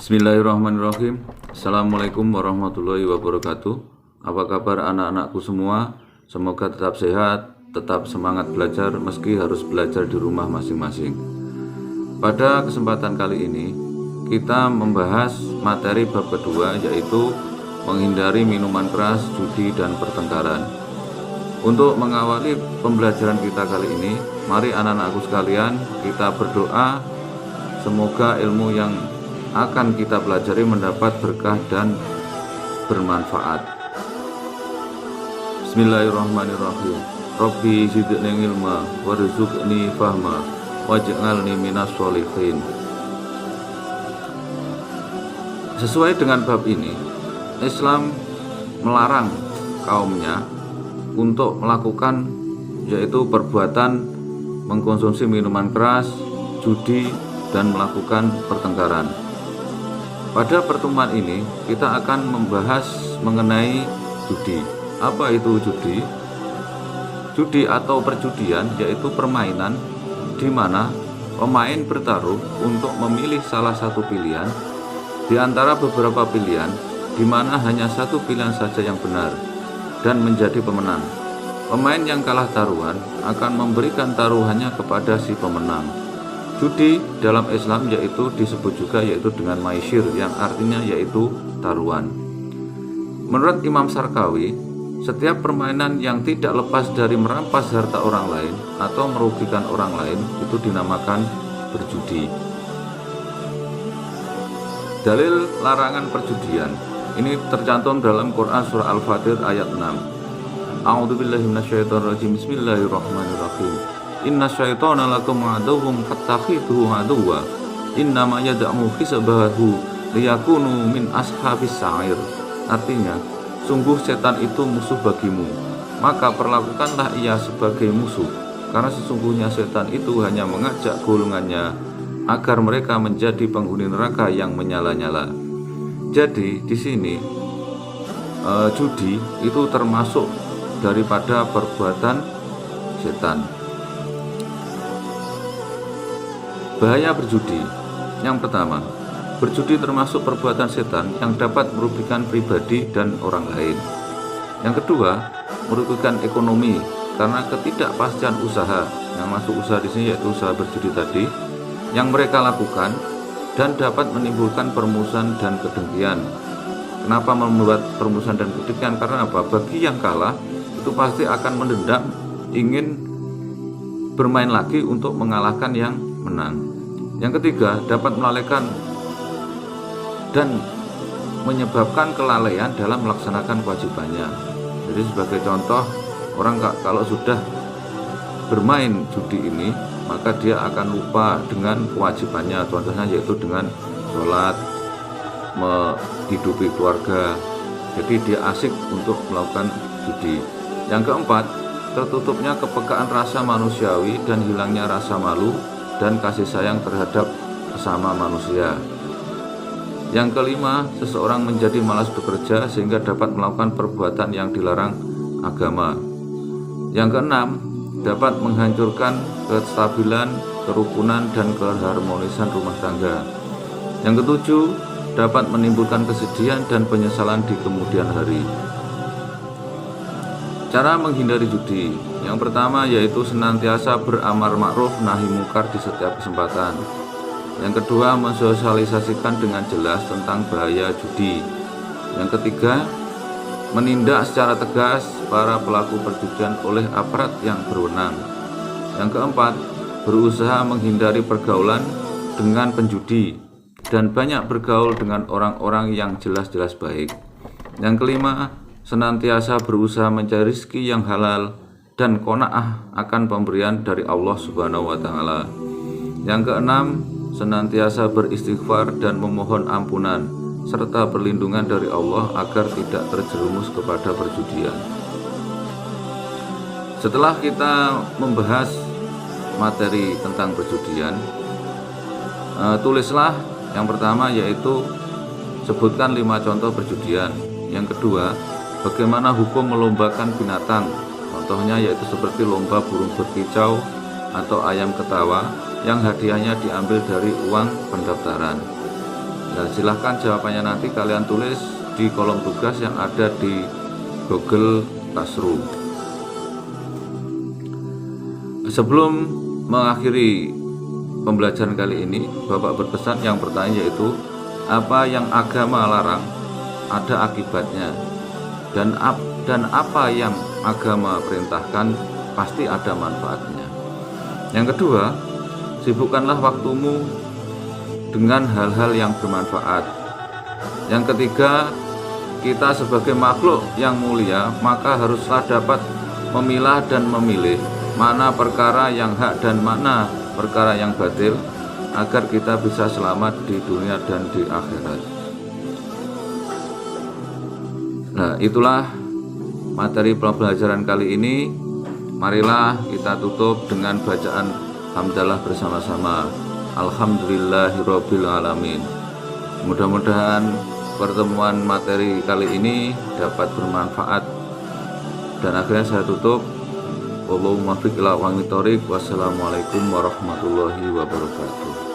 Bismillahirrahmanirrahim. Assalamualaikum warahmatullahi wabarakatuh. Apa kabar anak-anakku semua? Semoga tetap sehat, tetap semangat belajar meski harus belajar di rumah masing-masing. Pada kesempatan kali ini kita membahas materi bab kedua, yaitu menghindari minuman keras, judi, dan pertengkaran. Untuk mengawali pembelajaran kita kali ini, mari anak-anakku sekalian kita berdoa semoga ilmu yang akan kita pelajari mendapat berkah dan bermanfaat. Bismillahirrahmanirrahim. Rabbi zidni ilma warzuqni fahma waj'alni minas sholihin. Sesuai dengan bab ini, Islam melarang kaumnya untuk melakukan yaitu perbuatan mengkonsumsi minuman keras, judi, dan melakukan pertengkaran. Pada pertemuan ini kita akan membahas mengenai judi. Apa itu judi? Judi atau perjudian yaitu permainan di mana pemain bertaruh untuk memilih salah satu pilihan di antara beberapa pilihan, di mana hanya satu pilihan saja yang benar dan menjadi pemenang. Pemain yang kalah taruhan akan memberikan taruhannya kepada si pemenang. Judi dalam Islam yaitu disebut juga yaitu dengan maisir, yang artinya yaitu taruhan. Menurut Imam Sarkawi, setiap permainan yang tidak lepas dari merampas harta orang lain atau merugikan orang lain itu dinamakan berjudi. Dalil larangan perjudian ini tercantum dalam Quran surah Al-Fatir ayat 6. A'udzubillahi minasyaitonirrajim. Bismillahirrahmanirrahim. Inna syaitana lakum aduwwum fattakhidhuhu aduwwa innama yad'u hisbahu liyakunu min ashabis sa'ir. Artinya, sungguh setan itu musuh bagimu, maka perlakukanlah ia sebagai musuh, karena sesungguhnya setan itu hanya mengajak golongannya agar mereka menjadi penghuni neraka yang menyala-nyala. Jadi di sini judi itu termasuk daripada perbuatan setan. Bahaya berjudi. Yang pertama, berjudi termasuk perbuatan setan yang dapat merugikan pribadi dan orang lain. Yang kedua, merugikan ekonomi karena ketidakpastian usaha. Yang masuk usaha di sini yaitu usaha berjudi tadi yang mereka lakukan, dan dapat menimbulkan permusuhan dan kedengkian. Kenapa membuat permusuhan dan kedengkian? Karena apa? Bagi yang kalah itu pasti akan mendendam, ingin bermain lagi untuk mengalahkan yang menang. Yang ketiga, dapat melalaikan dan menyebabkan kelalaian dalam melaksanakan kewajibannya. Jadi sebagai contoh, orang kalau sudah bermain judi ini, maka dia akan lupa dengan kewajibannya. Contohnya yaitu dengan sholat, menghidupi keluarga. Jadi dia asik untuk melakukan judi. Yang keempat, tertutupnya kepekaan rasa manusiawi dan hilangnya rasa malu dan kasih sayang terhadap sesama manusia. Yang kelima, seseorang menjadi malas bekerja sehingga dapat melakukan perbuatan yang dilarang agama. Yang keenam, dapat menghancurkan kestabilan, kerukunan, dan keharmonisan rumah tangga. Yang ketujuh, dapat menimbulkan kesedihan dan penyesalan di kemudian hari. Cara menghindari judi. Yang pertama yaitu senantiasa beramar ma'ruf nahi mungkar di setiap kesempatan. Yang kedua, mensosialisasikan dengan jelas tentang bahaya judi. Yang ketiga, menindak secara tegas para pelaku perjudian oleh aparat yang berwenang. Yang keempat, berusaha menghindari pergaulan dengan penjudi dan banyak bergaul dengan orang-orang yang jelas-jelas baik. Yang kelima, senantiasa berusaha mencari rezeki yang halal dan qanaah akan pemberian dari Allah Subhanahu wa taala. Yang keenam, senantiasa beristighfar dan memohon ampunan serta perlindungan dari Allah agar tidak terjerumus kepada perjudian. Setelah kita membahas materi tentang perjudian, tulislah yang pertama yaitu sebutkan 5 contoh perjudian. Yang kedua, bagaimana hukum melombakan binatang. Contohnya yaitu seperti lomba burung berkicau atau ayam ketawa yang hadiahnya diambil dari uang pendaftaran. Nah, silahkan jawabannya nanti kalian tulis di kolom tugas yang ada di Google Classroom. Sebelum mengakhiri pembelajaran kali ini, Bapak berpesan yang bertanya yaitu apa yang agama larang ada akibatnya, dan apa yang agama perintahkan pasti ada manfaatnya. Yang kedua, sibukkanlah waktumu dengan hal-hal yang bermanfaat. Yang ketiga, kita sebagai makhluk yang mulia maka haruslah dapat memilah dan memilih mana perkara yang hak dan mana perkara yang batil, agar kita bisa selamat di dunia dan di akhirat. Nah, itulah materi pembelajaran kali ini. Marilah kita tutup dengan bacaan hamdalah bersama-sama. Alhamdulillahirabbil alamin. Mudah-mudahan pertemuan materi kali ini dapat bermanfaat. Dan akhirnya saya tutup. Wassalamualaikum warahmatullahi wabarakatuh.